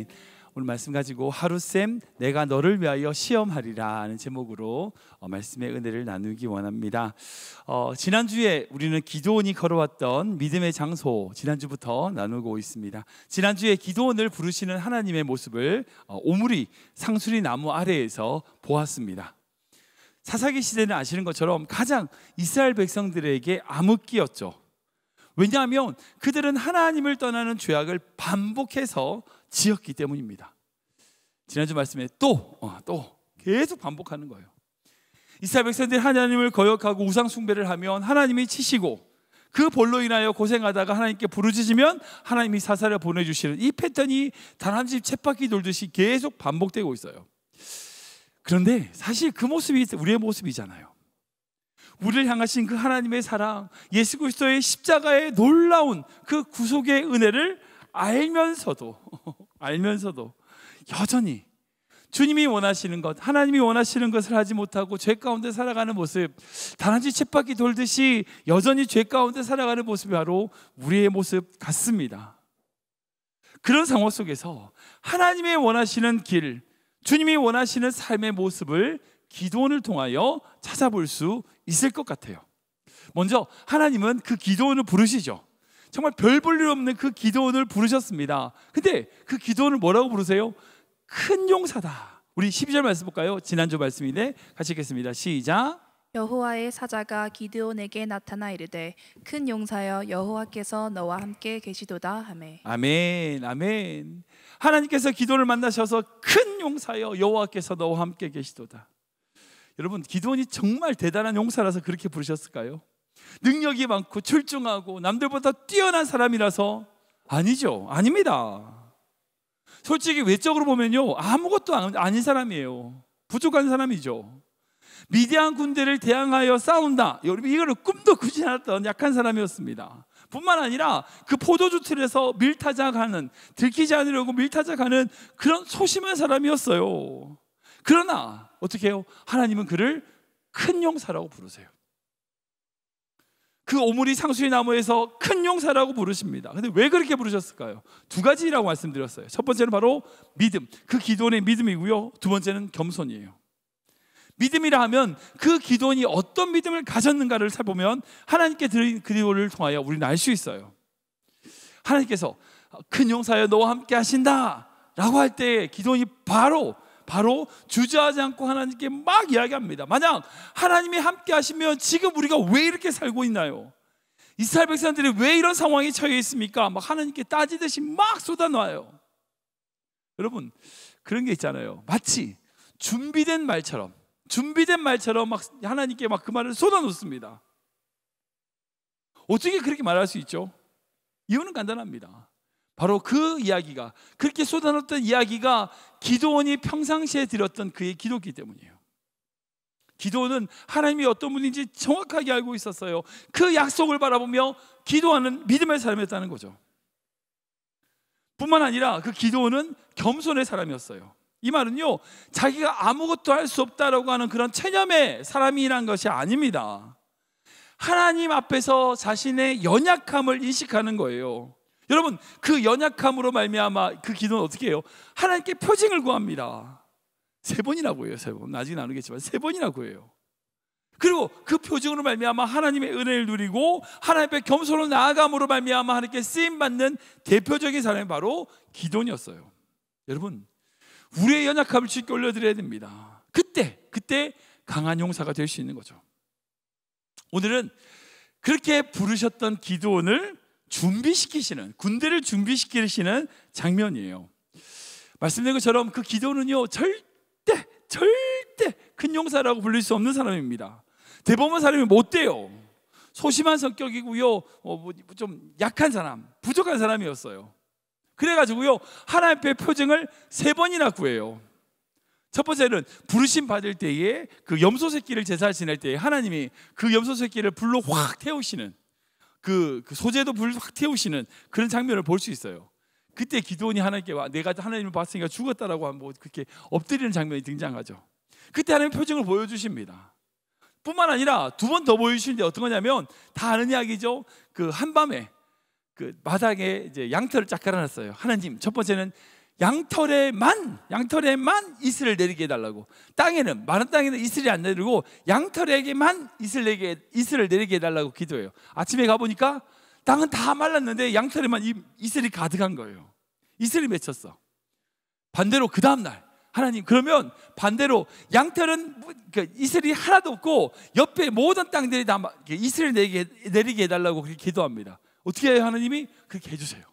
아멘. 오늘 말씀 가지고 하루쌤 내가 너를 위하여 시험하리라 하는 제목으로 말씀의 은혜를 나누기 원합니다. 지난주에 우리는 기드온이 걸어왔던 믿음의 장소 지난주부터 나누고 있습니다. 지난주에 기드온을 부르시는 하나님의 모습을 오므리 상수리 나무 아래에서 보았습니다. 사사기 시대는 아시는 것처럼 가장 이스라엘 백성들에게 암흑기였죠. 왜냐하면 그들은 하나님을 떠나는 죄악을 반복해서 지었기 때문입니다. 지난주 말씀에 또 계속 반복하는 거예요. 이스라엘 백성들이 하나님을 거역하고 우상 숭배를 하면 하나님이 치시고, 그 벌로 인하여 고생하다가 하나님께 부르짖으면 하나님이 사사를 보내주시는 이 패턴이 다람쥐 쳇바퀴 돌듯이 계속 반복되고 있어요. 그런데 사실 그 모습이 우리의 모습이잖아요. 우리를 향하신 그 하나님의 사랑, 예수 그리스도의 십자가의 놀라운 그 구속의 은혜를 알면서도 여전히 주님이 원하시는 것, 하나님이 원하시는 것을 하지 못하고 죄 가운데 살아가는 모습, 다람쥐 쳇바퀴 돌듯이 여전히 죄 가운데 살아가는 모습이 바로 우리의 모습 같습니다. 그런 상황 속에서 하나님이 원하시는 길, 주님이 원하시는 삶의 모습을 기드온을 통하여 찾아볼 수 있을 것 같아요. 먼저 하나님은 그 기드온을 부르시죠. 정말 별 볼 일 없는 그 기드온을 부르셨습니다. 근데 그 기드온을 뭐라고 부르세요? 큰 용사다. 우리 12절 말씀 볼까요? 지난주 말씀인데 같이 읽겠습니다. 시작. 여호와의 사자가 기드온에게 나타나 이르되 큰 용사여 여호와께서 너와 함께 계시도다 하매. 아멘, 아멘. 하나님께서 기드온을 만나셔서 큰 용사여 여호와께서 너와 함께 계시도다. 여러분, 기드온이 정말 대단한 용사라서 그렇게 부르셨을까요? 능력이 많고 출중하고 남들보다 뛰어난 사람이라서? 아니죠. 아닙니다. 솔직히 외적으로 보면요, 아무것도 아닌 사람이에요. 부족한 사람이죠. 미디안 군대를 대항하여 싸운다, 여러분, 이거를 꿈도 꾸지 않았던 약한 사람이었습니다. 뿐만 아니라 그 포도주 틀에서 밀타작하는, 들키지 않으려고 밀타작하는 그런 소심한 사람이었어요. 그러나 어떻게 해요? 하나님은 그를 큰 용사라고 부르세요. 그 오므리 상수리 나무에서 큰 용사라고 부르십니다. 근데 왜 그렇게 부르셨을까요? 두 가지라고 말씀드렸어요. 첫 번째는 바로 믿음, 그 기드온의 믿음이고요. 두 번째는 겸손이에요. 믿음이라 하면 그 기드온이 어떤 믿음을 가졌는가를 살펴보면 하나님께 드린 기도를 통하여 우리는 알 수 있어요. 하나님께서 큰 용사여 너와 함께 하신다 라고 할 때 기드온이 바로 주저하지 않고 하나님께 막 이야기합니다. 만약 하나님이 함께 하시면 지금 우리가 왜 이렇게 살고 있나요? 이스라엘 백성들이 왜 이런 상황에 처해 있습니까? 막 하나님께 따지듯이 막 쏟아놔요. 여러분, 그런 게 있잖아요. 마치 준비된 말처럼 막 하나님께 막 그 말을 쏟아놓습니다. 어떻게 그렇게 말할 수 있죠? 이유는 간단합니다. 바로 그 이야기가, 그렇게 쏟아놓던 이야기가 기드온이 평상시에 드렸던 그의 기도기 때문이에요. 기드온은 하나님이 어떤 분인지 정확하게 알고 있었어요. 그 약속을 바라보며 기도하는 믿음의 사람이었다는 거죠. 뿐만 아니라 그 기드온은 겸손의 사람이었어요. 이 말은요, 자기가 아무것도 할 수 없다라고 하는 그런 체념의 사람이란 것이 아닙니다. 하나님 앞에서 자신의 연약함을 인식하는 거예요. 여러분, 그 연약함으로 말미암아 그 기도는 어떻게 해요? 하나님께 표징을 구합니다. 3번이나 구해요. 3번. 나중에 나누겠지만 3번이나 구해요. 그리고 그 표징으로 말미암아 하나님의 은혜를 누리고 하나님 앞에 겸손으로 나아감으로 말미암아 하나님께 쓰임받는 대표적인 사람이 바로 기도였어요. 여러분, 우리의 연약함을 주께 올려드려야 됩니다. 그때 강한 용사가 될 수 있는 거죠. 오늘은 그렇게 부르셨던 기드온을 준비시키시는, 군대를 준비시키시는 장면이에요. 말씀드린 것처럼 그 기드온은요, 절대 큰 용사라고 불릴 수 없는 사람입니다. 대부분 사람이 못 돼요. 소심한 성격이고요, 좀 약한 사람, 부족한 사람이었어요. 그래가지고요, 하나님 앞에 표징을 3번이나 구해요. 첫 번째는 부르심 받을 때에 그 염소 새끼를 제사를 지낼 때에 하나님이 그 염소 새끼를 불로 확 태우시는, 그 소재도 불 확 태우시는 그런 장면을 볼 수 있어요. 그때 기드온이 하나님께 내가 하나님을 봤으니까 죽었다라고 하면 그렇게 엎드리는 장면이 등장하죠. 그때 하나님 표징을 보여주십니다. 뿐만 아니라 2번 더 보여주시는데 어떤 거냐면, 다 아는 이야기죠. 그 한밤에 그 마당에 이제 양털을 쫙 깔아놨어요. 하나님, 첫 번째는 양털에만 이슬을 내리게 해달라고. 마른 땅에는 이슬이 안 내리고 양털에게만 이슬을 내리게 해달라고 기도해요. 아침에 가보니까 땅은 다 말랐는데 양털에만 이슬이 가득한 거예요. 이슬이 맺혔어. 반대로 그 다음날 하나님, 그러면 반대로 양털은 이슬이 하나도 없고 옆에 모든 땅들이 다 이슬을 내리게 해달라고 그렇게 기도합니다. 어떻게 해요? 하나님이 그렇게 해주세요.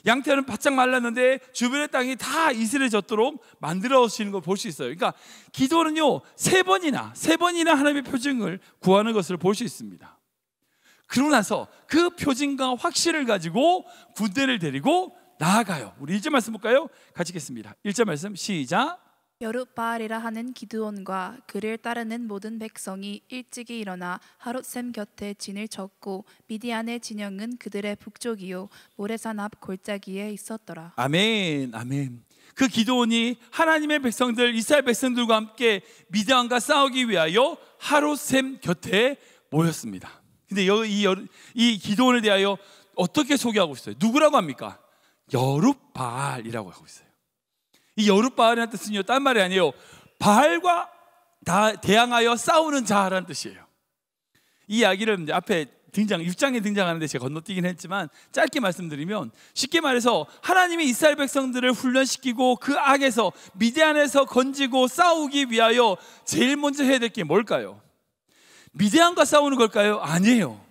양털은 바짝 말랐는데 주변의 땅이 다 이슬에 젖도록 만들어 주시는 걸 볼 수 있어요. 그러니까 기도는요, 세 번이나 하나님의 표징을 구하는 것을 볼 수 있습니다. 그러고 나서 그 표징과 확신을 가지고 군대를 데리고 나아가요. 우리 1절 말씀 볼까요? 같이 읽겠습니다. 1절 말씀 시작. 여룻바알이라 하는 기드온과 그를 따르는 모든 백성이 일찍이 일어나 하롯셈 곁에 진을 쳤고 미디안의 진영은 그들의 북쪽이요 모레산 앞 골짜기에 있었더라. 아멘, 아멘. 그 기드온이 하나님의 백성들, 이스라엘 백성들과 함께 미디안과 싸우기 위하여 하롯셈 곁에 모였습니다. 근데 이 기드온에 대하여 어떻게 소개하고 있어요? 누구라고 합니까? 여룻바알이라고 하고 있어요. 이 여룻바알이라는 뜻은요, 딴 말이 아니에요. 바알과 대항하여 싸우는 자라는 뜻이에요. 이 이야기를 이제 앞에 6장에 등장하는데 제가 건너뛰긴 했지만 짧게 말씀드리면, 쉽게 말해서 하나님이 이스라엘 백성들을 훈련시키고 그 악에서 미디안에서 건지고 싸우기 위하여 제일 먼저 해야 될 게 뭘까요? 미디안과 싸우는 걸까요? 아니에요.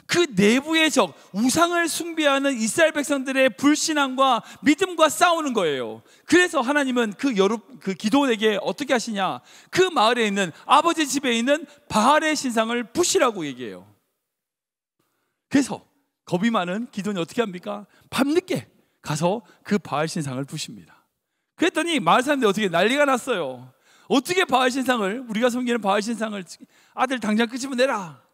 그 내부의 적, 우상을 숭배하는 이스라엘 백성들의 불신앙과 믿음과 싸우는 거예요. 그래서 하나님은 그 기드온에게 어떻게 하시냐? 그 마을에 있는, 아버지 집에 있는 바알의 신상을 부시라고 얘기해요. 그래서 겁이 많은 기드온이 어떻게 합니까? 밤늦게 가서 그 바알 신상을 부십니다. 그랬더니 마을 사람들이 어떻게 난리가 났어요. 어떻게 바알 신상을, 우리가 섬기는 바알 신상을 아들 당장 끄집어내라.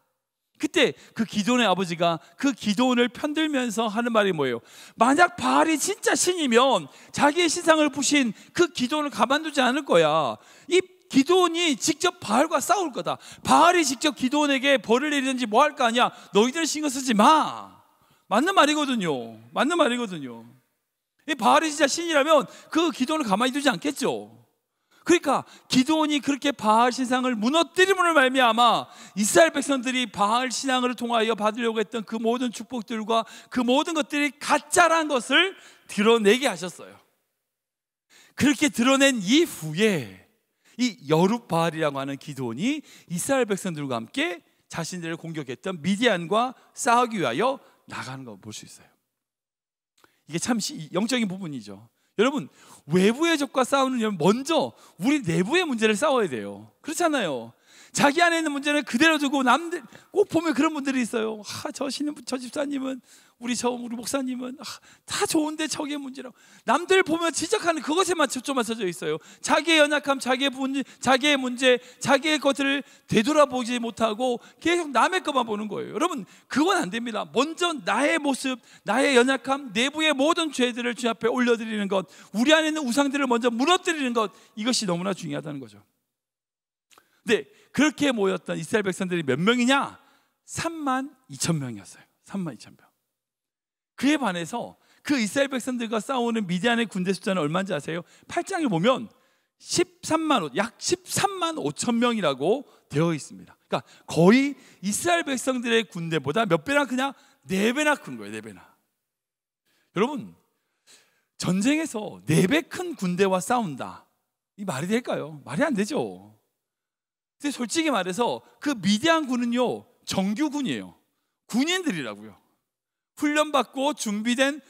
그때 그 기드온의 아버지가 그 기드온을 편들면서 하는 말이 뭐예요? 만약 바알이 진짜 신이면 자기의 신상을 부신 그 기드온을 가만두지 않을 거야. 이 기드온이 직접 바알과 싸울 거다. 바알이 직접 기드온에게 벌을 내리든지 뭐 할 거 아니야. 너희들 신경 쓰지 마. 맞는 말이거든요. 맞는 말이거든요. 이 바알이 진짜 신이라면 그 기드온을 가만히 두지 않겠죠. 그러니까 기드온이 그렇게 바알 신상을 무너뜨림으로 말미암아 이스라엘 백성들이 바알 신앙을 통하여 받으려고 했던 그 모든 축복들과 그 모든 것들이 가짜란 것을 드러내게 하셨어요. 그렇게 드러낸 이후에 이 여룻바알이라고 하는 기드온이 이스라엘 백성들과 함께 자신들을 공격했던 미디안과 싸우기 위하여 나가는 걸 볼 수 있어요. 이게 참 영적인 부분이죠. 여러분, 외부의 적과 싸우는 먼저 우리 내부의 문제를 싸워야 돼요. 그렇잖아요. 자기 안에 있는 문제는 그대로 두고 남들, 꼭 보면 그런 분들이 있어요. 저 집사님은, 우리 목사님은 다 좋은데 저게 문제라고. 남들 보면 지적하는 그것에만 초점 맞춰져 있어요. 자기의 연약함, 자기의 문제, 자기의 것들을 되돌아보지 못하고 계속 남의 것만 보는 거예요. 여러분, 그건 안 됩니다. 먼저 나의 모습, 나의 연약함, 내부의 모든 죄들을 주 앞에 올려드리는 것, 우리 안에 있는 우상들을 먼저 무너뜨리는 것, 이것이 너무나 중요하다는 거죠. 근데 그렇게 모였던 이스라엘 백성들이 몇 명이냐? 32,000명이었어요. 32,000명. 그에 반해서 그 이스라엘 백성들과 싸우는 미디안의 군대 숫자는 얼마인지 아세요? 8장에 보면 약 13만 5천 명이라고 되어 있습니다. 그러니까 거의 이스라엘 백성들의 군대보다 몇 배나 그냥 4배나 큰 거예요. 4배나. 여러분, 전쟁에서 4배 큰 군대와 싸운다, 이 말이 될까요? 말이 안 되죠. 근데 솔직히 말해서 그 미디안 군은요, 정규군이에요. 군인들이라고요. 훈련받고 준비된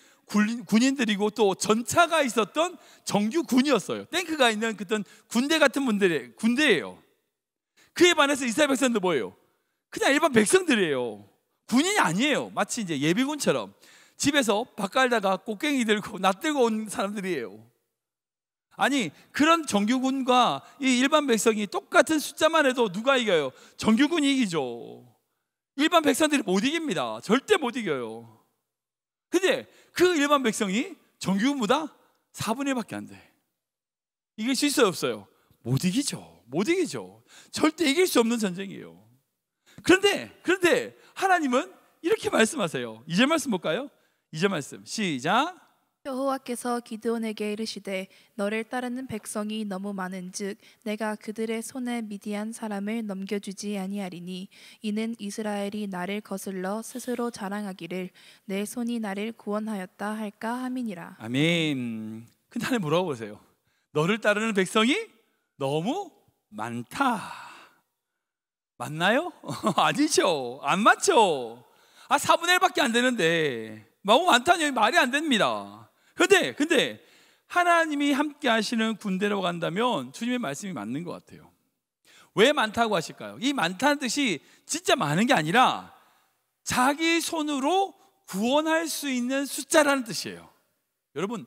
군인들이고 또 전차가 있었던 정규군이었어요. 탱크가 있는 그런 군대 같은 분들의 군대예요. 그에 반해서 이스라엘 백성들 뭐예요? 그냥 일반 백성들이에요. 군인이 아니에요. 마치 이제 예비군처럼 집에서 밥 갈다가 꽃갱이 들고 낫 들고 온 사람들이에요. 아니, 그런 정규군과 이 일반 백성이 똑같은 숫자만 해도 누가 이겨요? 정규군이 이기죠. 일반 백성들이 못 이깁니다. 절대 못 이겨요. 근데 그 일반 백성이 정규군보다 4분의 1밖에 안 돼. 이길 수 있어요, 없어요? 못 이기죠. 못 이기죠. 절대 이길 수 없는 전쟁이에요. 그런데 하나님은 이렇게 말씀하세요. 2절 말씀 볼까요? 2절 말씀 시작. 여호와께서 기드온에게 이르시되 너를 따르는 백성이 너무 많은즉 내가 그들의 손에 미디안 사람을 넘겨주지 아니하리니 이는 이스라엘이 나를 거슬러 스스로 자랑하기를 내 손이 나를 구원하였다 할까 함이니라. 아멘. 근데 하나님 뭐라고 보세요? 너를 따르는 백성이 너무 많다. 맞나요? 아니죠. 안 맞죠. 4분의 1밖에 안 되는데 너무 많다니 말이 안 됩니다. 근데 하나님이 함께 하시는 군대라고 간다면 주님의 말씀이 맞는 것 같아요. 왜 많다고 하실까요? 이 많다는 뜻이 진짜 많은 게 아니라 자기 손으로 구원할 수 있는 숫자라는 뜻이에요. 여러분,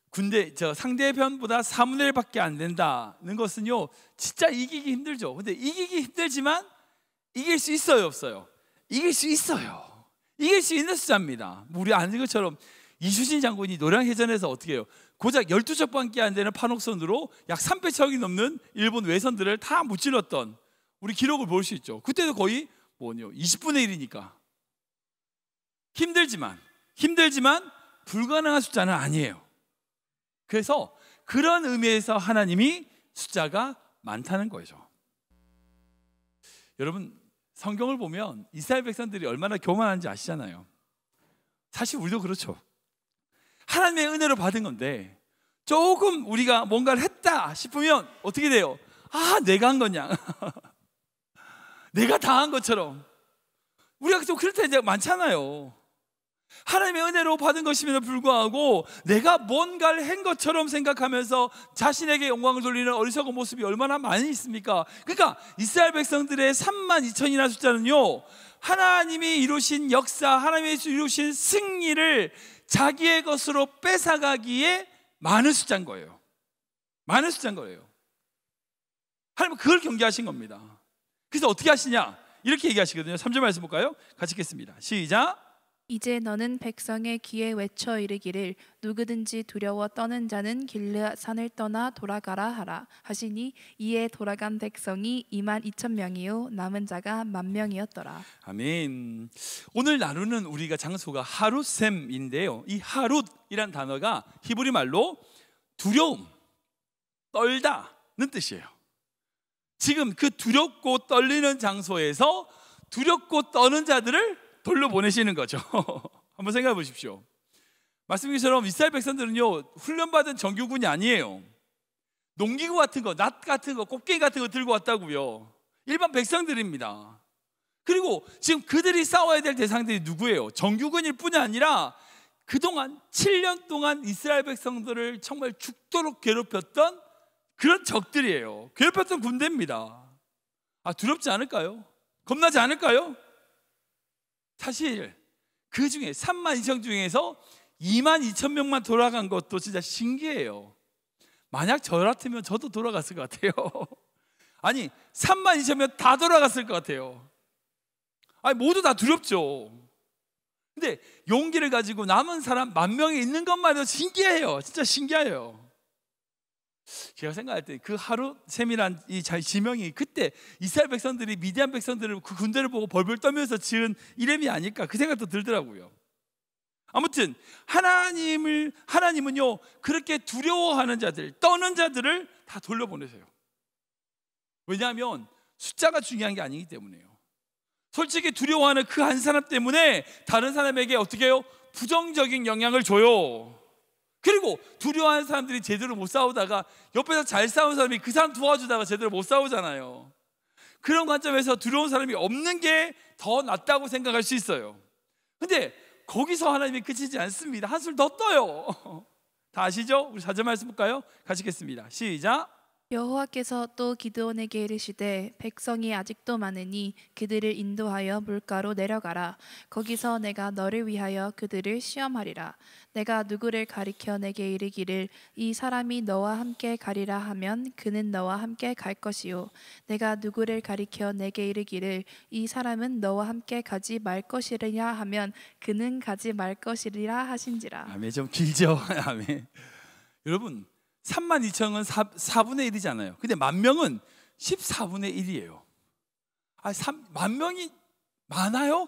군대 상대편보다 4분의 1밖에 안 된다는 것은요 진짜 이기기 힘들죠. 근데 이기기 힘들지만 이길 수 있어요, 없어요? 이길 수 있어요. 이길 수 있는 숫자입니다. 우리 아는 것처럼 이순신 장군이 노량해전에서 어떻게 해요? 고작 12척밖에 안 되는 판옥선으로 약 300척이 넘는 일본 외선들을 다 무찔렀던 우리 기록을 볼 수 있죠. 그때도 거의 20분의 1이니까 힘들지만 불가능한 숫자는 아니에요. 그래서 그런 의미에서 하나님이 숫자가 많다는 거죠. 여러분, 성경을 보면 이스라엘 백성들이 얼마나 교만한지 아시잖아요. 사실 우리도 그렇죠. 하나님의 은혜로 받은 건데 조금 우리가 뭔가를 했다 싶으면 어떻게 돼요? 내가 한 거냐 내가 다 한 것처럼. 우리가 좀 그럴 때 많잖아요. 하나님의 은혜로 받은 것임에도 불구하고 내가 뭔가를 한 것처럼 생각하면서 자신에게 영광을 돌리는 어리석은 모습이 얼마나 많이 있습니까? 그러니까 이스라엘 백성들의 32,000이라는 숫자는요 하나님이 이루신 역사, 하나님이 이루신 승리를 자기의 것으로 뺏어가기에 많은 숫자인 거예요. 많은 숫자인 거예요. 하나님은 그걸 경계하신 겁니다. 그래서 어떻게 하시냐? 이렇게 얘기하시거든요. 3절 말씀 볼까요? 같이 읽겠습니다. 시작. 이제 너는 백성의 귀에 외쳐 이르기를 누구든지 두려워 떠는 자는 길르앗 산을 떠나 돌아가라 하라 하시니 이에 돌아간 백성이 22,000명이요 남은 자가 10,000명이었더라. 아멘. 오늘 나누는 우리가 장소가 하룻셈인데요. 이 하룻이란 단어가 히브리 말로 두려움, 떨다는 뜻이에요. 지금 그 두렵고 떨리는 장소에서 두렵고 떠는 자들을 돌려보내시는 거죠. 한번 생각해 보십시오. 말씀드린 것처럼 이스라엘 백성들은요 훈련받은 정규군이 아니에요. 농기구 같은 거, 낫 같은 거, 꽃게임 같은 거 들고 왔다고요. 일반 백성들입니다. 그리고 지금 그들이 싸워야 될 대상들이 누구예요? 정규군일 뿐이 아니라 그동안 7년 동안 이스라엘 백성들을 정말 죽도록 괴롭혔던 그런 적들이에요. 괴롭혔던 군대입니다. 두렵지 않을까요? 겁나지 않을까요? 사실 그 중에 32,000 중에서 22,000명만 돌아간 것도 진짜 신기해요. 만약 저 같으면 저도 돌아갔을 것 같아요. 아니 32,000명 다 돌아갔을 것 같아요. 모두 다 두렵죠. 근데 용기를 가지고 남은 사람 10,000명이 있는 것만 해도 신기해요. 진짜 신기해요. 제가 생각할 때 그 하룻셈이란 이 지명이 그때 이스라엘 백성들이 미디안 백성들을 그 군대를 보고 벌벌 떨면서 지은 이름이 아닐까 그 생각도 들더라고요. 아무튼 하나님은요 그렇게 두려워하는 자들, 떠는 자들을 다 돌려보내세요. 왜냐하면 숫자가 중요한 게 아니기 때문에요. 솔직히 두려워하는 그 한 사람 때문에 다른 사람에게 어떻게 해요? 부정적인 영향을 줘요. 그리고 두려워하는 사람들이 제대로 못 싸우다가 옆에서 잘 싸우는 사람이 그 사람 도와주다가 제대로 못 싸우잖아요. 그런 관점에서 두려운 사람이 없는 게 더 낫다고 생각할 수 있어요. 근데 거기서 하나님이 그치지 않습니다. 한술 더 떠요. 다 아시죠? 우리 4절 말씀 볼까요? 같이 읽겠습니다. 시작. 여호와께서 또 기드온에게 이르시되 백성이 아직도 많으니 그들을 인도하여 물가로 내려가라. 거기서 내가 너를 위하여 그들을 시험하리라. 내가 누구를 가리켜 내게 이르기를 이 사람이 너와 함께 가리라 하면 그는 너와 함께 갈 것이요 내가 누구를 가리켜 내게 이르기를 이 사람은 너와 함께 가지 말 것이리라 하면 그는 가지 말 것이리라 하신지라. 아멘. 좀 길죠? 아멘. 여러분 32,000은 4분의 1이잖아요. 근데 10,000명은 14분의 1이에요. 10,000명이 많아요?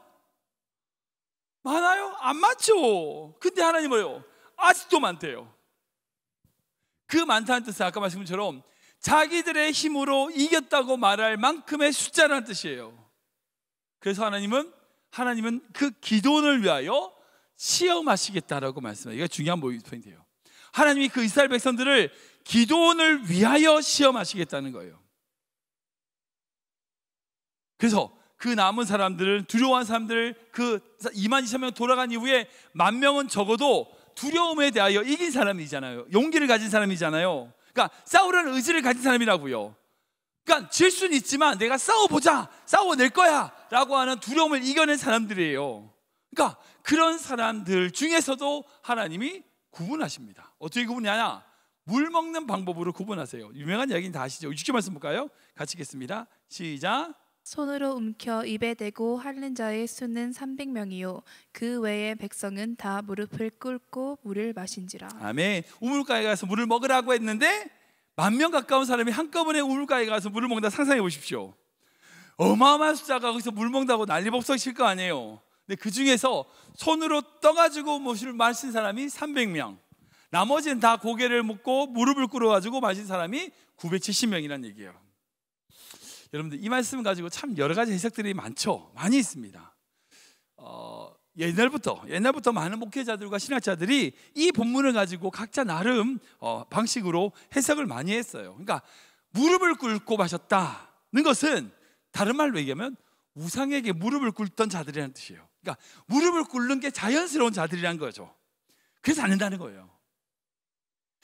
많아요? 안 맞죠? 근데 하나님 뭐요? 아직도 많대요. 그 많다는 뜻은 아까 말씀드린 것처럼 자기들의 힘으로 이겼다고 말할 만큼의 숫자라는 뜻이에요. 그래서 하나님은 그 기도원을 위하여 시험하시겠다라고 말씀해요. 이게 중요한 포인트예요. 하나님이 그 이스라엘 백성들을 기도원을 위하여 시험하시겠다는 거예요. 그래서 그 남은 사람들을, 두려워한 사람들, 그 22,000명 돌아간 이후에 10,000명은 적어도 두려움에 대하여 이긴 사람이잖아요. 용기를 가진 사람이잖아요. 그러니까 싸우려는 의지를 가진 사람이라고요. 그러니까 질 수는 있지만 내가 싸워보자, 싸워낼 거야 라고 하는 두려움을 이겨낸 사람들이에요. 그러니까 그런 사람들 중에서도 하나님이 구분하십니다. 어떻게 구분하냐? 물 먹는 방법으로 구분하세요. 유명한 이야기는 다 아시죠? 6절 말씀 볼까요? 같이 읽겠습니다. 시작. 손으로 움켜 입에 대고 핥는 자의 수는 300명이요 그 외의 백성은 다 무릎을 꿇고 물을 마신지라. 아멘. 우물가에 가서 물을 먹으라고 했는데 10,000명 가까운 사람이 한꺼번에 우물가에 가서 물을 먹는다. 상상해 보십시오. 어마어마한 숫자가 거기서 물 먹는다고 난리법석칠 거 아니에요. 근데 그 중에서 손으로 떠가지고 물을 마신 사람이 300명, 나머지는 다 고개를 묶고 무릎을 꿇어가지고 마신 사람이 970명이라는 얘기예요. 여러분들 이 말씀을 가지고 참 여러 가지 해석들이 많이 있습니다. 옛날부터 많은 목회자들과 신학자들이 이 본문을 가지고 각자 나름 방식으로 해석을 많이 했어요. 그러니까 무릎을 꿇고 마셨다는 것은 다른 말로 얘기하면 우상에게 무릎을 꿇던 자들이라는 뜻이에요. 그러니까 무릎을 꿇는 게 자연스러운 자들이라는 거죠. 그래서 안 된다는 거예요.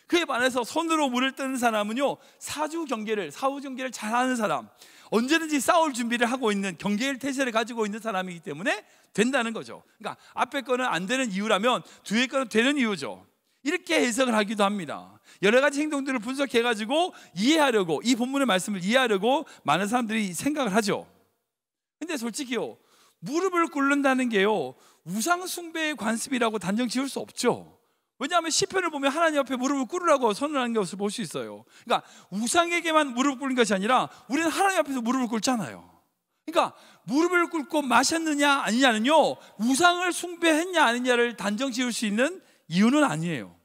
그에 반해서 손으로 물을 뜨는 사람은요, 사후 경계를 잘하는 사람, 언제든지 싸울 준비를 하고 있는 경계의 태세를 가지고 있는 사람이기 때문에 된다는 거죠. 그러니까 앞에 거는 안 되는 이유라면 뒤에 거는 되는 이유죠. 이렇게 해석을 하기도 합니다. 여러 가지 행동들을 분석해가지고 이해하려고, 이 본문의 말씀을 이해하려고 많은 사람들이 생각을 하죠. 근데 솔직히요, 무릎을 꿇는다는 게요, 우상 숭배의 관습이라고 단정 지을 수 없죠. 왜냐하면 시편을 보면 하나님 앞에 무릎을 꿇으라고 선언하는 것을 볼 수 있어요. 그러니까 우상에게만 무릎을 꿇는 것이 아니라 우리는 하나님 앞에서 무릎을 꿇잖아요. 그러니까 무릎을 꿇고 마셨느냐 아니냐는요, 우상을 숭배했냐 아니냐를 단정 지을 수 있는 이유는 아니에요.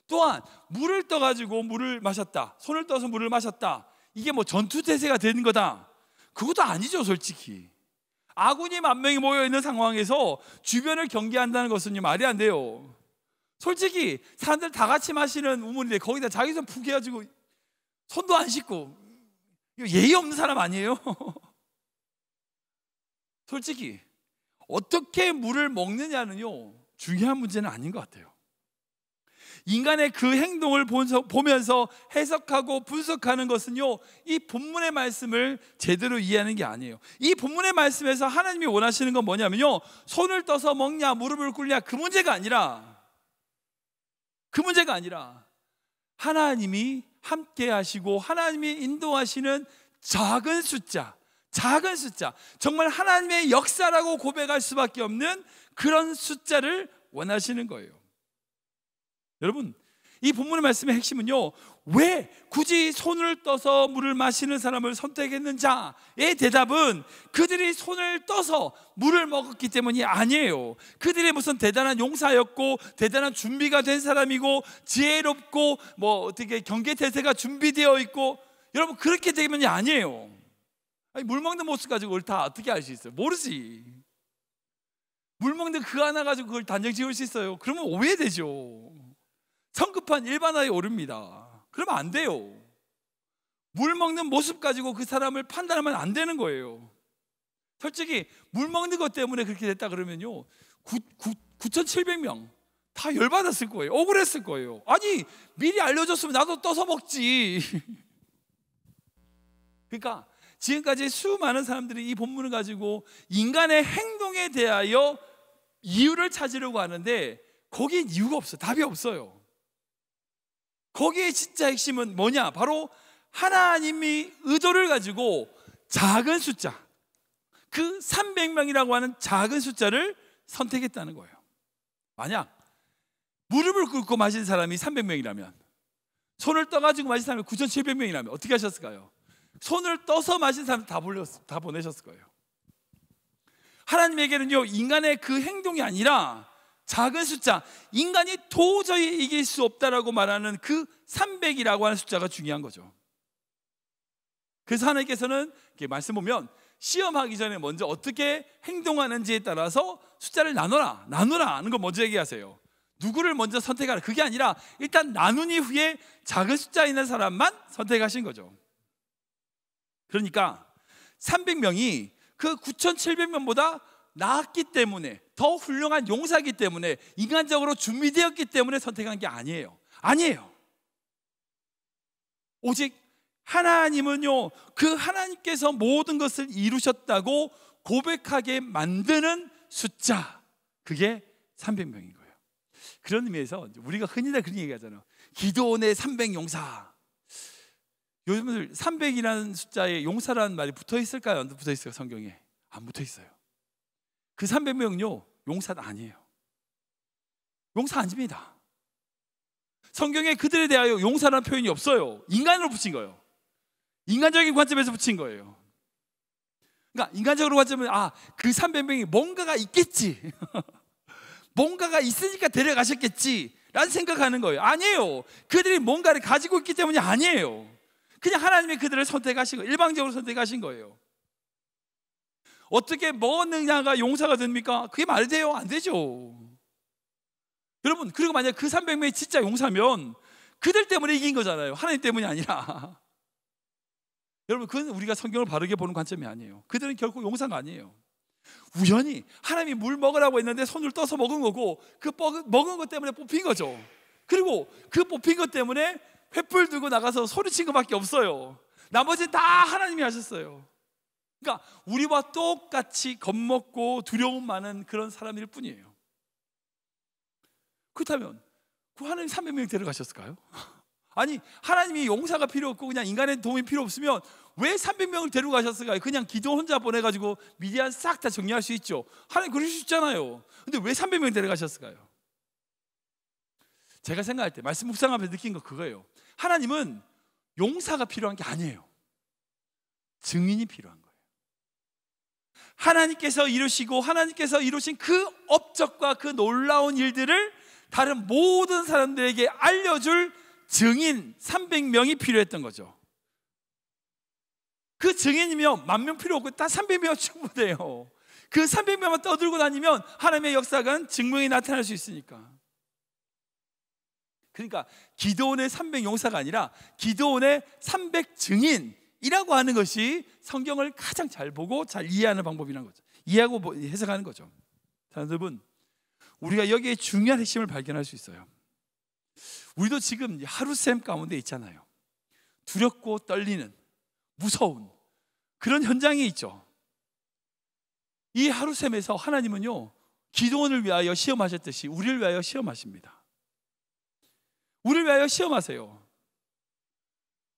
또한 물을 떠가지고 물을 마셨다, 손을 떠서 물을 마셨다, 이게 뭐 전투태세가 되는 거다, 그것도 아니죠. 솔직히 아군이 10,000명이 모여있는 상황에서 주변을 경계한다는 것은 말이 안 돼요. 솔직히 사람들 다 같이 마시는 우물인데 거기다 자기 손 푹 해가지고 손도 안 씻고, 이거 예의 없는 사람 아니에요? 솔직히 어떻게 물을 먹느냐는요, 중요한 문제는 아닌 것 같아요. 인간의 그 행동을 보면서 해석하고 분석하는 것은요, 이 본문의 말씀을 제대로 이해하는 게 아니에요. 이 본문의 말씀에서 하나님이 원하시는 건 뭐냐면요, 손을 떠서 먹냐 무릎을 꿇냐 그 문제가 아니라 하나님이 함께 하시고 하나님이 인도하시는 작은 숫자, 정말 하나님의 역사라고 고백할 수밖에 없는 그런 숫자를 원하시는 거예요. 여러분, 이 본문의 말씀의 핵심은요, 왜 굳이 손을 떠서 물을 마시는 사람을 선택했는지의 대답은 그들이 손을 떠서 물을 먹었기 때문이 아니에요. 그들이 무슨 대단한 용사였고 대단한 준비가 된 사람이고 지혜롭고 어떻게 경계태세가 준비되어 있고, 여러분 그렇게 되면이 아니에요. 아니, 물 먹는 모습 가지고 그걸 다 어떻게 알 수 있어요? 모르지. 물 먹는 그 하나 가지고 그걸 단정 지을 수 있어요? 그러면 오해되죠. 성급한 일반화에 오릅니다. 그러면 안 돼요. 물 먹는 모습 가지고 그 사람을 판단하면 안 되는 거예요. 솔직히 물 먹는 것 때문에 그렇게 됐다 그러면요, 9,700명 다 열받았을 거예요. 억울했을 거예요. 아니, 미리 알려줬으면 나도 떠서 먹지. 그러니까 지금까지 수많은 사람들이 이 본문을 가지고 인간의 행동에 대하여 이유를 찾으려고 하는데 거기에 이유가 없어요. 답이 없어요. 거기에 진짜 핵심은 뭐냐? 바로 하나님이 의도를 가지고 작은 숫자, 그 300명이라고 하는 작은 숫자를 선택했다는 거예요. 만약 무릎을 꿇고 마신 사람이 300명이라면, 손을 떠가지고 마신 사람이 9,700명이라면 어떻게 하셨을까요? 손을 떠서 마신 사람 다 보내셨을 거예요. 하나님에게는요, 인간의 그 행동이 아니라 작은 숫자, 인간이 도저히 이길 수 없다라고 말하는 그 300이라고 하는 숫자가 중요한 거죠. 그래서 하나님께서는 이렇게 말씀 보면 시험하기 전에 먼저 어떻게 행동하는지에 따라서 숫자를 나누라 하는 거 먼저 얘기하세요. 누구를 먼저 선택하라, 그게 아니라 일단 나눈 이후에 작은 숫자 있는 사람만 선택하신 거죠. 그러니까 300명이 그 9,700명보다 나았기 때문에, 더 훌륭한 용사이기 때문에, 인간적으로 준비되었기 때문에 선택한 게 아니에요. 오직 하나님은요, 그 하나님께서 모든 것을 이루셨다고 고백하게 만드는 숫자, 그게 300명인 거예요. 그런 의미에서 우리가 흔히들 그런 얘기하잖아요. 기도원의 300용사. 요즘은 300이라는 숫자에 용사라는 말이 붙어 있을까요? 안 붙어 있어요? 성경에 안 붙어 있어요. 그 300명은요 용사는 아니에요. 용사 아닙니다. 성경에 그들에 대하여 용사라는 표현이 없어요. 인간으로 붙인 거예요. 인간적인 관점에서 붙인 거예요. 그러니까 인간적으로 관점은 그 300명이 뭔가가 있겠지 뭔가가 있으니까 데려가셨겠지 라는 생각하는 거예요. 아니에요. 그들이 뭔가를 가지고 있기 때문이 아니에요. 그냥 하나님이 그들을 선택하신 거예요. 일방적으로 선택하신 거예요. 어떻게 먹었느냐가 용사가 됩니까? 그게 말이 돼요? 안 되죠. 여러분, 그리고 만약 그 300명이 진짜 용사면 그들 때문에 이긴 거잖아요. 하나님 때문이 아니라. 여러분, 그건 우리가 성경을 바르게 보는 관점이 아니에요. 그들은 결코 용사가 아니에요. 우연히 하나님이 물 먹으라고 했는데 손을 떠서 먹은 거고, 그 먹은 것 때문에 뽑힌 거죠. 그리고 그 뽑힌 것 때문에 횃불 들고 나가서 소리친 것밖에 없어요. 나머지는 다 하나님이 하셨어요. 그러니까 우리와 똑같이 겁먹고 두려움 많은 그런 사람일 뿐이에요. 그렇다면 그 하나님 300명 데려가셨을까요? 아니, 하나님이 용사가 필요 없고 그냥 인간의 도움이 필요 없으면 왜 300명을 데려가셨을까요? 그냥 기도 혼자 보내가지고 미디안 싹 다 정리할 수 있죠. 하나님 그럴 수 있잖아요. 근데 왜 300명 데려가셨을까요? 제가 생각할 때 말씀 묵상하면서 느낀 거 그거예요. 하나님은 용사가 필요한 게 아니에요. 증인이 필요한 거예요. 하나님께서 이루시고 하나님께서 이루신 그 업적과 그 놀라운 일들을 다른 모든 사람들에게 알려줄 증인 300명이 필요했던 거죠. 그 증인이면 10,000명 필요 없고 딱 300명은 충분해요. 그 300명만 떠들고 다니면 하나님의 역사가 증명이 나타날 수 있으니까. 그러니까 기도원의 300용사가 아니라 기도원의 300증인이라고 하는 것이 성경을 가장 잘 보고 잘 이해하는 방법이라는 거죠. 이해하고 해석하는 거죠. 자, 여러분, 우리가 여기에 중요한 핵심을 발견할 수 있어요. 우리도 지금 하루샘 가운데 있잖아요. 두렵고 떨리는, 무서운 그런 현장이 있죠. 이 하루샘에서 하나님은요, 기도원을 위하여 시험하셨듯이 우리를 위하여 시험하십니다. 우리를 위하여 시험하세요.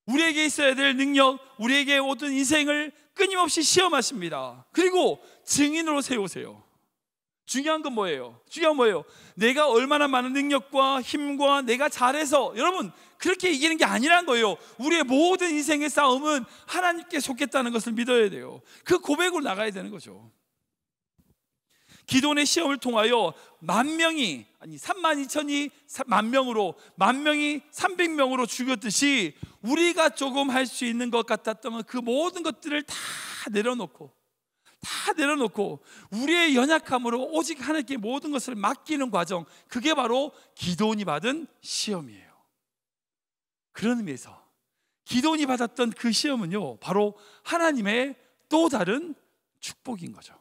우리에게 있어야 될 능력, 우리에게 모든 인생을 끊임없이 시험하십니다. 그리고 증인으로 세우세요. 중요한 건 뭐예요? 내가 얼마나 많은 능력과 힘과 내가 잘해서, 여러분, 그렇게 이기는 게 아니란 거예요. 우리의 모든 인생의 싸움은 하나님께 속했다는 것을 믿어야 돼요. 그 고백으로 나가야 되는 거죠. 기도원의 시험을 통하여 10,000명이, 아니 32,000이 10,000명으로, 10,000명이 300명으로 죽였듯이 우리가 조금 할 수 있는 것 같았던 그 모든 것들을 다 내려놓고 우리의 연약함으로 오직 하나님께 모든 것을 맡기는 과정, 그게 바로 기도원이 받은 시험이에요. 그런 의미에서 기도원이 받았던 그 시험은요, 바로 하나님의 또 다른 축복인 거죠.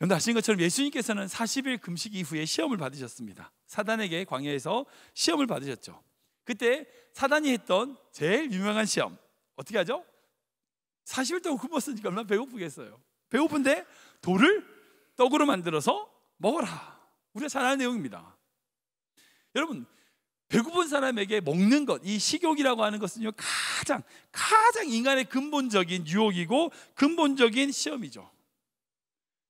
여러분 아시는 것처럼 예수님께서는 40일 금식 이후에 시험을 받으셨습니다. 사단에게 광야에서 시험을 받으셨죠. 그때 사단이 했던 제일 유명한 시험, 어떻게 하죠? 40일 동안 굶었으니까 얼마나 배고프겠어요. 배고픈데 돌을 떡으로 만들어서 먹어라. 우리가 잘 아는 내용입니다. 여러분, 배고픈 사람에게 먹는 것, 이 식욕이라고 하는 것은요, 가장 인간의 근본적인 유혹이고 근본적인 시험이죠.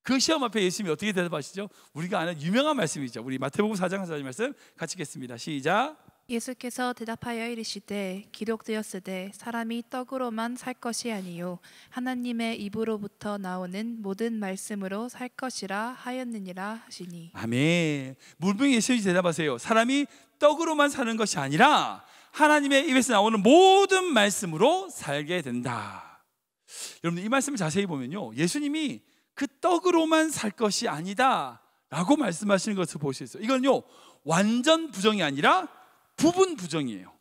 그 시험 앞에 예수님이 어떻게 대답하시죠? 우리가 아는 유명한 말씀이죠. 우리 마태복음 4장 4절 말씀 같이 읽겠습니다. 시작. 예수께서 대답하여 이르시되 기록되었으되 사람이 떡으로만 살 것이 아니요 하나님의 입으로부터 나오는 모든 말씀으로 살 것이라 하였느니라 하시니. 아멘. 물병 예수님이 대답하세요. 사람이 떡으로만 사는 것이 아니라 하나님의 입에서 나오는 모든 말씀으로 살게 된다. 여러분, 이 말씀을 자세히 보면요, 예수님이 그 떡으로만 살 것이 아니다 라고 말씀하시는 것을 볼 수 있어요. 이건요, 완전 부정이 아니라 부분 부정이에요.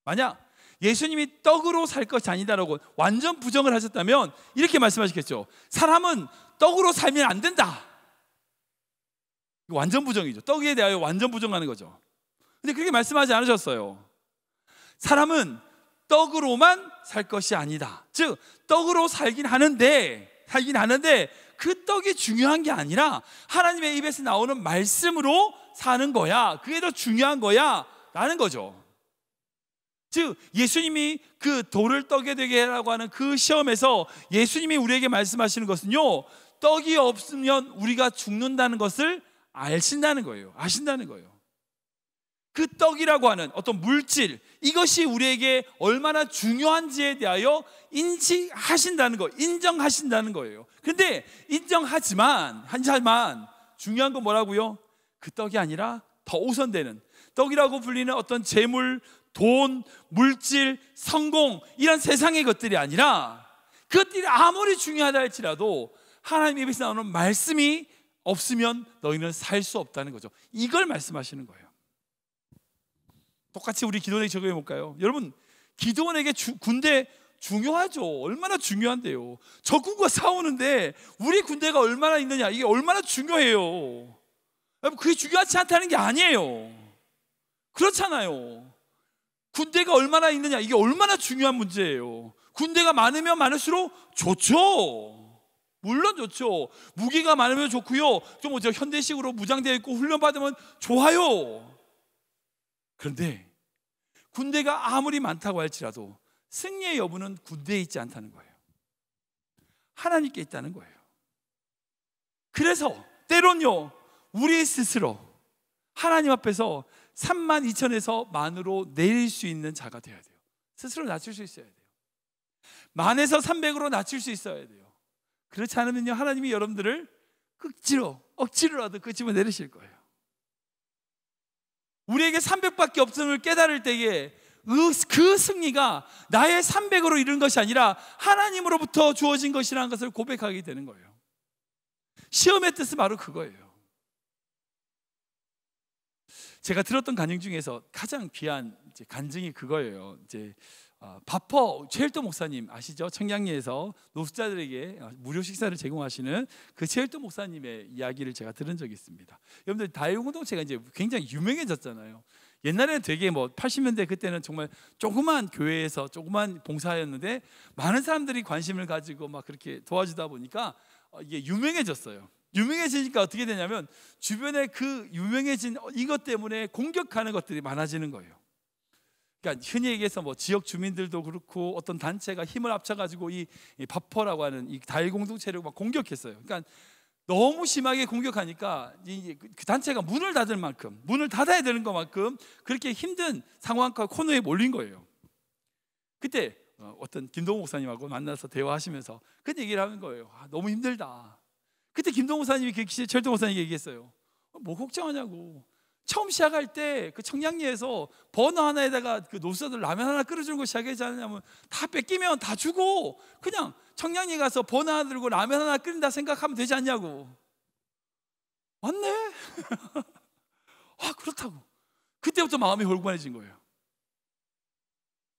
만약 예수님이 떡으로 살 것이 아니다라고 완전 부정을 하셨다면 이렇게 말씀하셨겠죠. 사람은 떡으로 살면 안 된다. 완전 부정이죠. 떡에 대하여 완전 부정하는 거죠. 근데 그렇게 말씀하지 않으셨어요. 사람은 떡으로만 살 것이 아니다. 즉 떡으로 살긴 하는데 그 떡이 중요한 게 아니라 하나님의 입에서 나오는 말씀으로 사는 거야. 그게 더 중요한 거야 라는 거죠. 즉 예수님이 그 돌을 떡에 되게 하라고 하는 그 시험에서 예수님이 우리에게 말씀하시는 것은요, 떡이 없으면 우리가 죽는다는 것을 아신다는 거예요. 그 떡이라고 하는 어떤 물질, 이것이 우리에게 얼마나 중요한지에 대하여 인정하신다는 거예요. 그런데 인정하지만 중요한 건 뭐라고요? 그 떡이 아니라 더 우선되는, 떡이라고 불리는 어떤 재물, 돈, 물질, 성공, 이런 세상의 것들이 아니라, 그것들이 아무리 중요하다 할지라도 하나님 입에서 나오는 말씀이 없으면 너희는 살 수 없다는 거죠. 이걸 말씀하시는 거예요. 똑같이 우리 기도원에게 적용해 볼까요? 여러분, 기도원에게 군대 중요하죠. 얼마나 중요한데요. 적군과 싸우는데 우리 군대가 얼마나 있느냐, 이게 얼마나 중요해요. 그게 중요하지 않다는 게 아니에요. 그렇잖아요. 군대가 얼마나 있느냐, 이게 얼마나 중요한 문제예요. 군대가 많으면 많을수록 좋죠. 물론 좋죠. 무기가 많으면 좋고요. 좀 현대식으로 무장되어 있고 훈련받으면 좋아요. 그런데 군대가 아무리 많다고 할지라도 승리의 여부는 군대에 있지 않다는 거예요. 하나님께 있다는 거예요. 그래서 때론요, 우리 스스로 하나님 앞에서 32,000에서 만으로 내릴 수 있는 자가 되어야 돼요. 스스로 낮출 수 있어야 돼요. 만에서 300으로 낮출 수 있어야 돼요. 그렇지 않으면요, 하나님이 여러분들을 억지로라도 끄집어 내리실 거예요. 우리에게 300밖에 없음을 깨달을 때에 그 승리가 나의 300으로 이룬 것이 아니라 하나님으로부터 주어진 것이라는 것을 고백하게 되는 거예요. 시험의 뜻은 바로 그거예요. 제가 들었던 간증 중에서 가장 귀한 간증이 그거예요. 바퍼 최일도 목사님 아시죠? 청량리에서 노숙자들에게 무료 식사를 제공하시는 그 최일도 목사님의 이야기를 제가 들은 적이 있습니다. 여러분들 다육 공동체가 이제 굉장히 유명해졌잖아요. 옛날에는 되게 80년대 그때는 정말 조그만 교회에서 조그만 봉사였는데 많은 사람들이 관심을 가지고 막 그렇게 도와주다 보니까 이게 유명해졌어요. 유명해지니까 어떻게 되냐면 주변에 그 유명해진 이것 때문에 공격하는 것들이 많아지는 거예요. 그러니까 흔히 얘기해서 지역 주민들도 그렇고 어떤 단체가 힘을 합쳐가지고 이 바퍼라고 하는 이 다일 공동체를 막 공격했어요. 그러니까 너무 심하게 공격하니까 그 단체가 문을 닫아야 되는 것만큼 그렇게 힘든 상황과 코너에 몰린 거예요. 그때 어떤 김동호 목사님하고 만나서 대화하시면서 그 얘기를 하는 거예요. 너무 힘들다. 그때 김동호 목사님이 철도 목사님에게 얘기했어요. 뭐 걱정하냐고. 처음 시작할 때 그 청량리에서 버너 하나에다가 그 노숙자들 라면 하나 끓여주는 거 시작하지 않냐면 다 뺏기면 다 주고 그냥 청량리 가서 버너 하나 들고 라면 하나 끓인다 생각하면 되지 않냐고. 맞네. 그렇다고. 그때부터 마음이 홀가해진 거예요.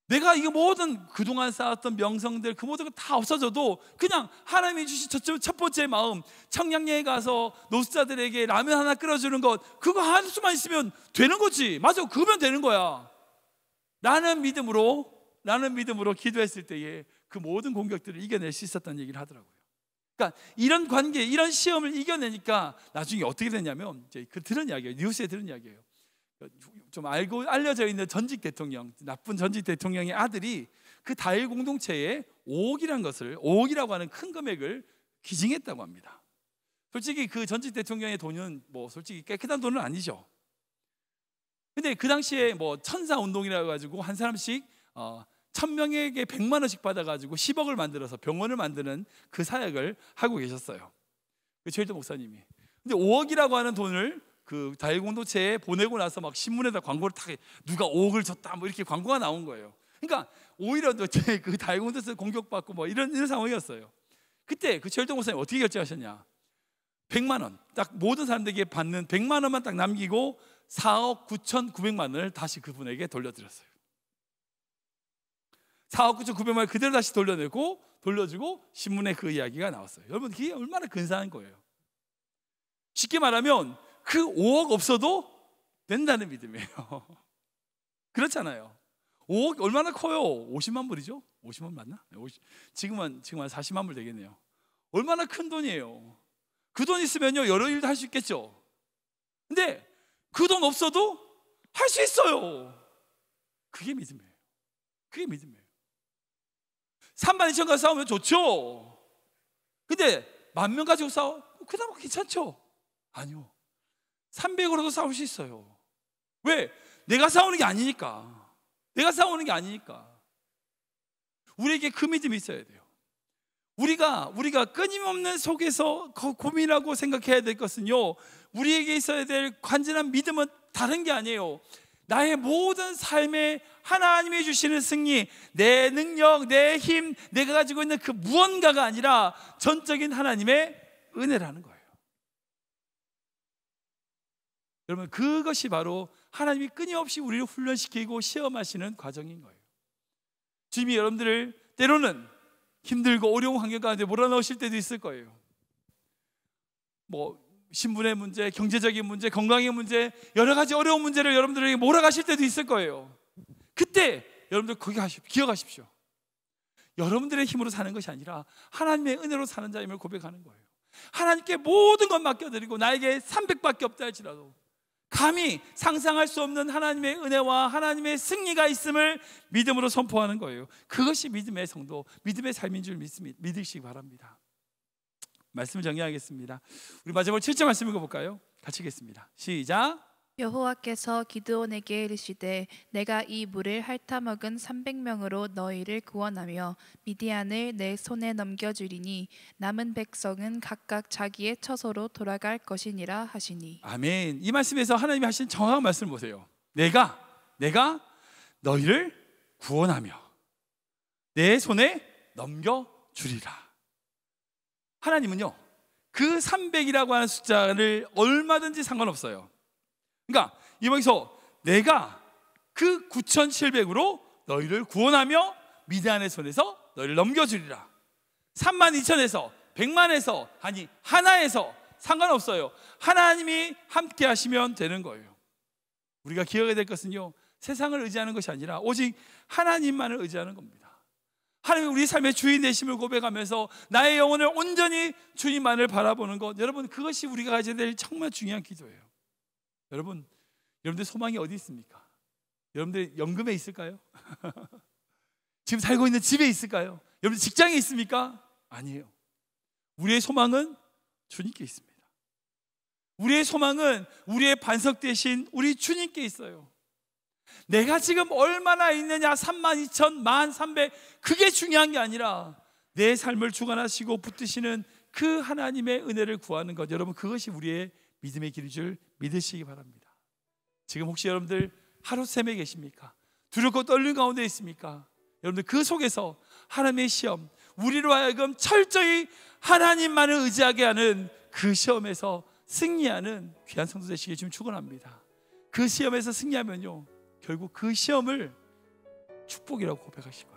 내가 이거 모든 그동안 쌓았던 명성들 그 모든 거 다 없어져도 그냥 하나님이 주신 첫 번째 마음, 청량리에 가서 노숙자들에게 라면 하나 끓여주는 것, 그거 할 수만 있으면 되는 거지. 맞아, 그거면 되는 거야 라는 믿음으로 기도했을 때에 그 모든 공격들을 이겨낼 수 있었다는 얘기를 하더라고요. 그러니까 이런 관계, 이런 시험을 이겨내니까 나중에 어떻게 되냐면 들은 이야기예요. 뉴스에 들은 이야기예요. 좀 알려져 있는 전직 대통령, 나쁜 전직 대통령의 아들이 그 다일 공동체에 5억이라고 하는 큰 금액을 기증했다고 합니다. 솔직히 그 전직 대통령의 돈은 솔직히 깨끗한 돈은 아니죠. 근데 그 당시에 뭐 천사 운동이라 가지고 한 사람씩 1000명에게 100만 원씩 받아가지고 10억을 만들어서 병원을 만드는 그 사역을 하고 계셨어요. 그 최일도 목사님이. 근데 5억이라고 하는 돈을 그 다일공동체에 보내고 나서 막 신문에다 광고를 다 누가 5억을 줬다 뭐 이렇게 광고가 나온 거예요. 그러니까 오히려 그 다일공동체 공격받고 뭐 이런 상황이었어요. 그때 그 최일도 목사님 어떻게 결정하셨냐? 100만 원, 딱 모든 사람들에게 받는 100만 원만 딱 남기고 4억 9,900만 원을 다시 그분에게 돌려드렸어요. 4억 9,900만 원 그대로 다시 돌려주고 신문에 그 이야기가 나왔어요. 여러분, 그게 얼마나 근사한 거예요. 쉽게 말하면 그 5억 없어도 된다는 믿음이에요. 그렇잖아요. 5억 얼마나 커요? 50만 불이죠? 50만 맞나? 지금은 한 40만 불 되겠네요. 얼마나 큰 돈이에요. 그 돈 있으면요 여러 일도 할 수 있겠죠. 근데 그 돈 없어도 할 수 있어요. 그게 믿음이에요. 그게 믿음이에요. 32,000 가지고 싸우면 좋죠. 근데 10,000명 가지고 싸워? 그나마 괜찮죠. 아니요, 300으로도 싸울 수 있어요. 왜? 내가 싸우는 게 아니니까. 내가 싸우는 게 아니니까. 우리에게 그 믿음이 있어야 돼요. 우리가 끊임없는 속에서 고민하고 생각해야 될 것은요, 우리에게 있어야 될 간절한 믿음은 다른 게 아니에요. 나의 모든 삶에 하나님이 주시는 승리, 내 능력, 내 힘, 내가 가지고 있는 그 무언가가 아니라 전적인 하나님의 은혜라는 거예요. 여러분, 그것이 바로 하나님이 끊임없이 우리를 훈련시키고 시험하시는 과정인 거예요. 주님이 여러분들을 때로는 힘들고 어려운 환경 가운데 몰아넣으실 때도 있을 거예요. 뭐 신분의 문제, 경제적인 문제, 건강의 문제, 여러 가지 어려운 문제를 여러분들에게 몰아가실 때도 있을 거예요. 그때 여러분들 기억하십시오. 여러분들의 힘으로 사는 것이 아니라 하나님의 은혜로 사는 자임을 고백하는 거예요. 하나님께 모든 것 맡겨드리고 나에게 300밖에 없다 할지라도 감히 상상할 수 없는 하나님의 은혜와 하나님의 승리가 있음을 믿음으로 선포하는 거예요. 그것이 믿음의 성도, 믿음의 삶인 줄 믿으시기 바랍니다. 말씀을 정리하겠습니다. 우리 마지막으로 7절 말씀 읽어볼까요? 같이 읽겠습니다. 시작. 여호와께서 기드온에게 이르시되 내가 이 물을 핥아먹은 300명으로 너희를 구원하며 미디안을 내 손에 넘겨주리니 남은 백성은 각각 자기의 처소로 돌아갈 것이니라 하시니. 아멘. 이 말씀에서 하나님이 하신 정확한 말씀을 보세요. 내가 너희를 구원하며 내 손에 넘겨주리라. 하나님은요 그 300이라고 하는 숫자를 얼마든지 상관없어요. 그러니까 여기서 내가 그 9,700으로 너희를 구원하며 미디안의 손에서 너희를 넘겨주리라. 32,000에서 100만에서 아니 하나에서 상관없어요. 하나님이 함께 하시면 되는 거예요. 우리가 기억해야 될 것은요, 세상을 의지하는 것이 아니라 오직 하나님만을 의지하는 겁니다. 하나님이 우리 삶의 주인 되심을 고백하면서 나의 영혼을 온전히 주님만을 바라보는 것, 여러분 그것이 우리가 가져야 될 정말 중요한 기도예요. 여러분들 소망이 어디 있습니까? 여러분들 연금에 있을까요? 지금 살고 있는 집에 있을까요? 여러분들 직장에 있습니까? 아니에요. 우리의 소망은 주님께 있습니다. 우리의 소망은 우리의 반석 되신 우리 주님께 있어요. 내가 지금 얼마나 있느냐, 32,000, 13,000, 그게 중요한 게 아니라 내 삶을 주관하시고 붙드시는 그 하나님의 은혜를 구하는 것, 여러분 그것이 우리의 믿음의 길인 줄 믿으시기 바랍니다. 지금 혹시 여러분들 하룻샘에 계십니까? 두렵고 떨리는 가운데 있습니까? 여러분들 그 속에서 하나님의 시험, 우리로 하여금 철저히 하나님만을 의지하게 하는 그 시험에서 승리하는 귀한 성도 되시길 지금 축원합니다. 그 시험에서 승리하면요 결국 그 시험을 축복이라고 고백하실 거예요.